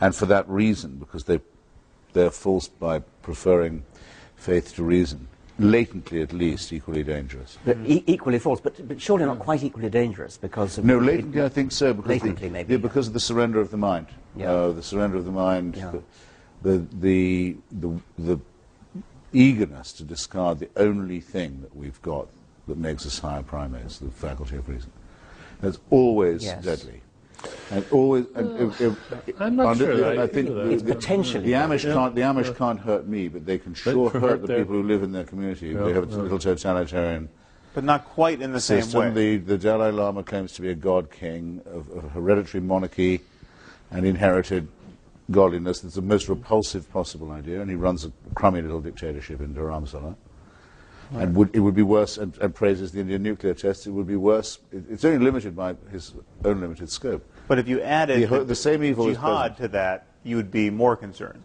and for that reason, because they're false by preferring faith to reason, latently at least equally dangerous. But equally false, but surely not quite equally dangerous because of... No, latently I think so, because, latently, maybe, because of the surrender of the mind. Yeah. The surrender of the mind, Yeah. the eagerness to discard the only thing that we've got that makes us higher primates, the faculty of reason. That's always Yes. deadly. And always... I'm not sure. I think It's potentially... the Amish can't hurt me, but they can sure hurt the people who live in their community. They have a little totalitarian But not quite in the same system. way. The Dalai Lama claims to be a god king of hereditary monarchy and inherited godliness. It's the most repulsive possible idea, and he runs a crummy little dictatorship in Dharamsala. Right. And it would be worse, and praises the Indian nuclear test, it would be worse. It's only limited by his own limited scope. But if you added the same evil jihad to that, you would be more concerned.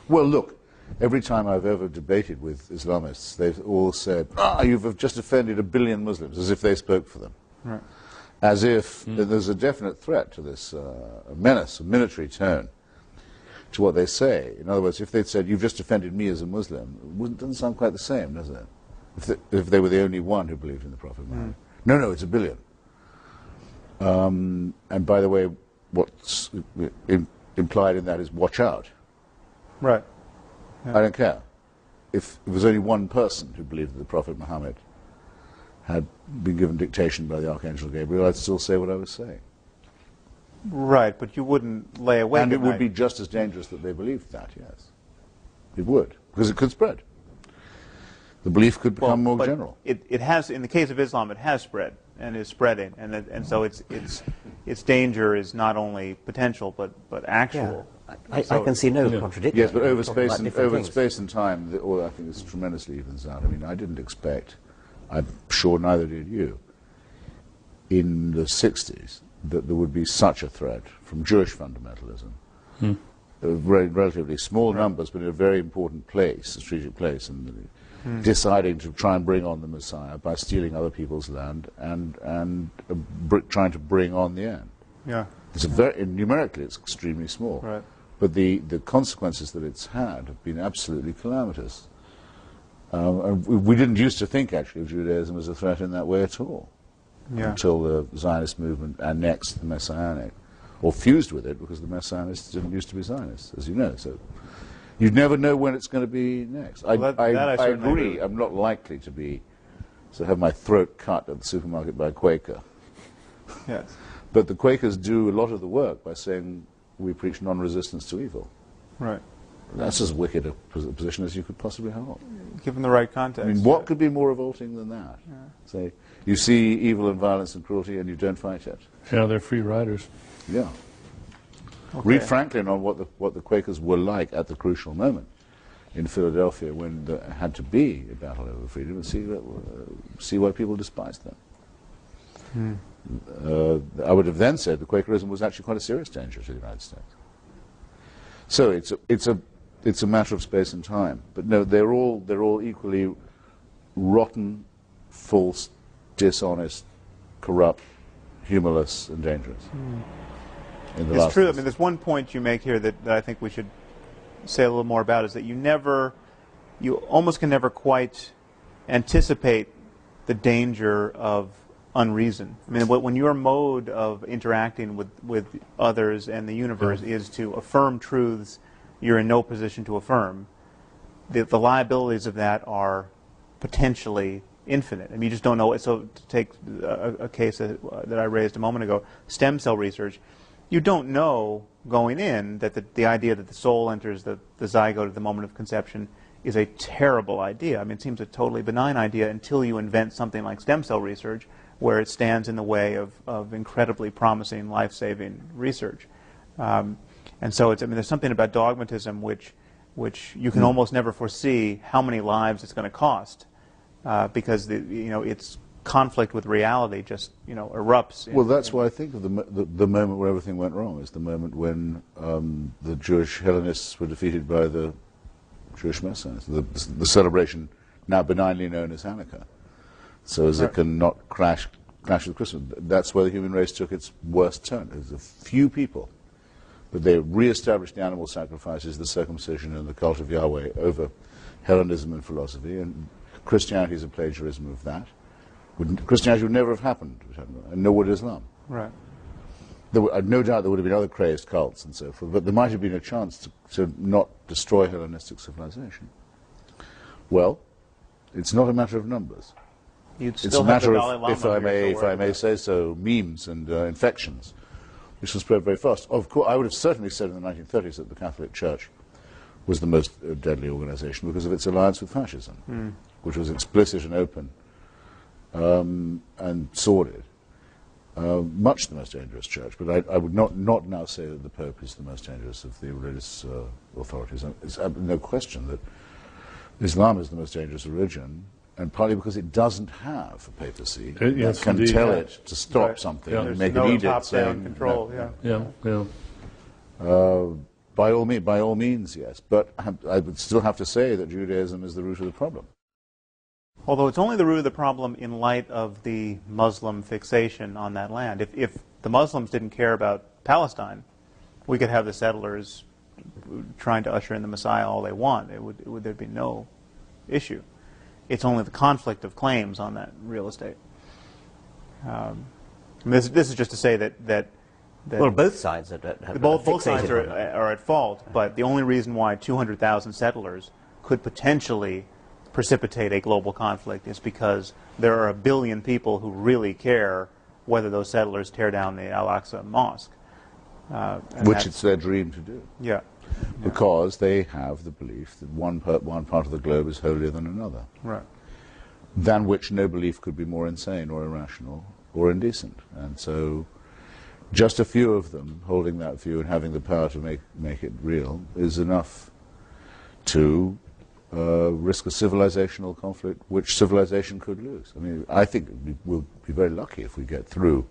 Well, look, every time I've ever debated with Islamists, they've all said, you've just offended 1 billion Muslims, as if they spoke for them. Right. As if there's a definite threat to this menace, a military tone, to what they say. In other words, if they'd said, you've just offended me as a Muslim, it doesn't sound quite the same, does it? If they were the only one who believed in the Prophet Muhammad. No, it's 1 billion. And by the way, what's implied in that is watch out. Right. Yeah. I don't care. If it was only one person who believed that the Prophet Muhammad had been given dictation by the Archangel Gabriel, I'd still say what I was saying. Right, but you wouldn't lay awake And at it would night. be just as dangerous that they believed that, yes. It would, because it could spread. The belief could become more but general. It has, in the case of Islam, it has spread and is spreading, and so its danger is not only potential but actual. Yeah. I can see no contradiction. Yes, but over Talking about space and time, I think this tremendously evens out. I mean, I didn't expect, I'm sure neither did you, in the 60s, that there would be such a threat from Jewish fundamentalism. Relatively small numbers, but in a very important place, strategic place, and deciding to try and bring on the Messiah by stealing other people's land and trying to bring on the end. Yeah. It's numerically, it's extremely small. Right. But the consequences that it's had have been absolutely calamitous. And we didn't used to think, actually, of Judaism as a threat in that way at all. Yeah. Until the Zionist movement annexed the Messianic, or fused with it, because the Messianists didn't used to be Zionists, as you know. So you never know when it's going to be next. I agree. I'm not likely to have my throat cut at the supermarket by a Quaker. Yes. But the Quakers do a lot of the work by saying we preach non-resistance to evil. Right. That's as wicked a position as you could possibly hold. Given the right context. I mean, what could be more revolting than that? Yeah. Say, you see evil and violence and cruelty and you don't fight it. Yeah, they're free riders. Yeah. Okay. Read Franklin on what the Quakers were like at the crucial moment in Philadelphia when there had to be a battle over freedom, and see why people despised them. I would have then said the Quakerism was actually quite a serious danger to the United States. So it's a matter of space and time. But no, they're all equally rotten, false, dishonest, corrupt, humorless, and dangerous. It's true. I mean, there's one point you make here that I think we should say a little more about, is that you almost can never quite anticipate the danger of unreason. I mean, when your mode of interacting with others and the universe is to affirm truths you're in no position to affirm, the liabilities of that are potentially infinite. I mean, you just don't know. So to take a case that I raised a moment ago, stem cell research, you don't know going in that the idea that the soul enters the zygote at the moment of conception is a terrible idea. I mean, it seems a totally benign idea until you invent something like stem cell research, where it stands in the way of incredibly promising, life-saving research. And so there's something about dogmatism which you can almost never foresee how many lives it's going to cost, because its conflict with reality just erupts. Well, that's why I think of the moment where everything went wrong is the moment when the Jewish Hellenists were defeated by the Jewish Messianists, the celebration now benignly known as Hanukkah. So as it can not clash with Christmas. That's where the human race took its worst turn. There's a few people But they re-established the animal sacrifices, the circumcision, and the cult of Yahweh over Hellenism and philosophy, and Christianity is a plagiarism of that. Christianity would never have happened, and nor would Islam. Right. I've no doubt there would have been other crazed cults and so forth, but there might have been a chance to not destroy Hellenistic civilization. Well, it's not a matter of numbers. It's a matter of, if I may say so, memes and infections, which will spread very fast. Of course, I would have certainly said in the 1930s that the Catholic Church was the most deadly organization because of its alliance with fascism, which was explicit and open and sordid. Much the most dangerous church, but I would not now say that the Pope is the most dangerous of the religious authorities. It's no question that Islam is the most dangerous religion, and partly because it doesn't have a papacy that can tell it to stop something and make an edict saying control. By all means, yes. But I would still have to say that Judaism is the root of the problem. Although it's only the root of the problem in light of the Muslim fixation on that land. If the Muslims didn't care about Palestine, we could have the settlers trying to usher in the Messiah all they want. There'd be no issue. It's only the conflict of claims on that real estate. This is just to say that well, both sides both sides are at fault, but the only reason why 200,000 settlers could potentially precipitate a global conflict is because there are 1 billion people who really care whether those settlers tear down the Al-Aqsa Mosque. Which it's their dream to do. Yeah. Because they have the belief that one part of the globe is holier than another. Right. Than which no belief could be more insane or irrational or indecent. And so just a few of them holding that view and having the power to make it real is enough to risk a civilizational conflict which civilization could lose. I mean, I think we'll be very lucky if we get through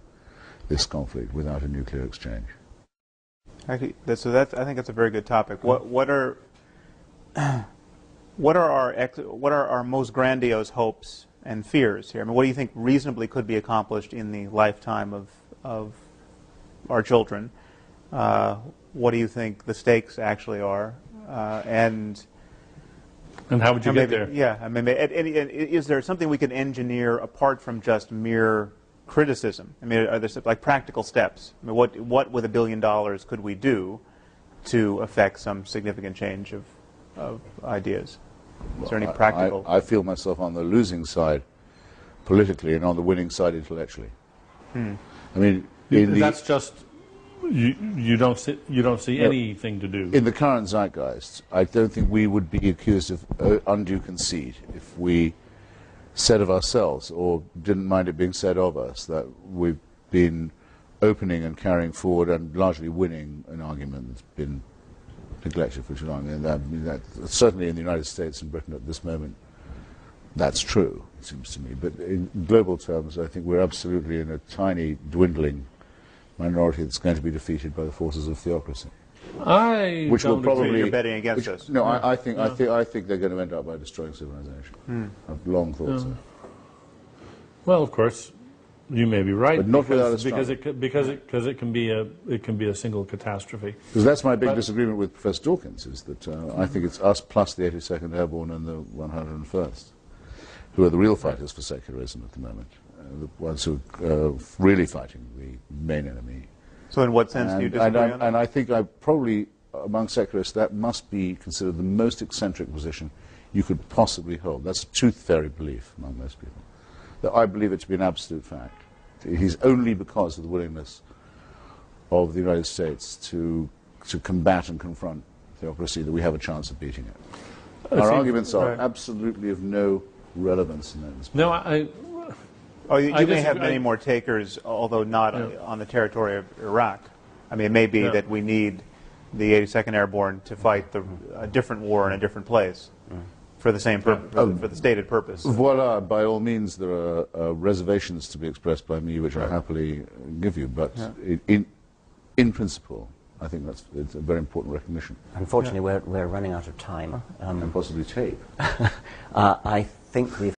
this conflict without a nuclear exchange. Actually, I think that's a very good topic. What are our most grandiose hopes and fears here? I mean, what do you think reasonably could be accomplished in the lifetime of our children? What do you think the stakes actually are? And how would you get there? Yeah, I mean, is there something we can engineer apart from just mere criticism? I mean, are there like practical steps? I mean, what with $1 billion could we do to affect some significant change of ideas? Is there any practical? I feel myself on the losing side politically and on the winning side intellectually. I mean, that's just you don't see anything to do. In the current zeitgeist, I don't think we would be accused of undue conceit if we said of ourselves, or didn't mind it being said of us, that we've been opening and carrying forward and largely winning an argument that's been neglected for too long. And that certainly in the United States and Britain at this moment, that's true, it seems to me. But in global terms, I think we're absolutely in a tiny, dwindling minority that's going to be defeated by the forces of theocracy. Which will probably you're betting against us. No, I think they're going to end up by destroying civilization. I've long thought so. Well, of course, you may be right, but not without a because it can be a single catastrophe. Because that's my big disagreement with Professor Dawkins, is that I think it's us plus the 82nd Airborne and the 101st who are the real fighters for secularism at the moment, the ones who are really fighting the main enemy. So in what sense do you disagree on that? And I think probably among secularists that must be considered the most eccentric position you could possibly hold. That's a tooth fairy belief among most people. That I believe it to be an absolute fact. It is only because of the willingness of the United States to combat and confront theocracy that we have a chance of beating it. Our arguments are absolutely of no relevance in that respect. No, you may have many more takers, although not on the territory of Iraq. I mean, it may be that we need the 82nd Airborne to fight a different war in a different place for the same purpose, for the stated purpose. Voila, by all means, there are reservations to be expressed by me, which I'll happily give you. But in principle, I think it's a very important recognition. Unfortunately, we're running out of time. And possibly tape. I think we've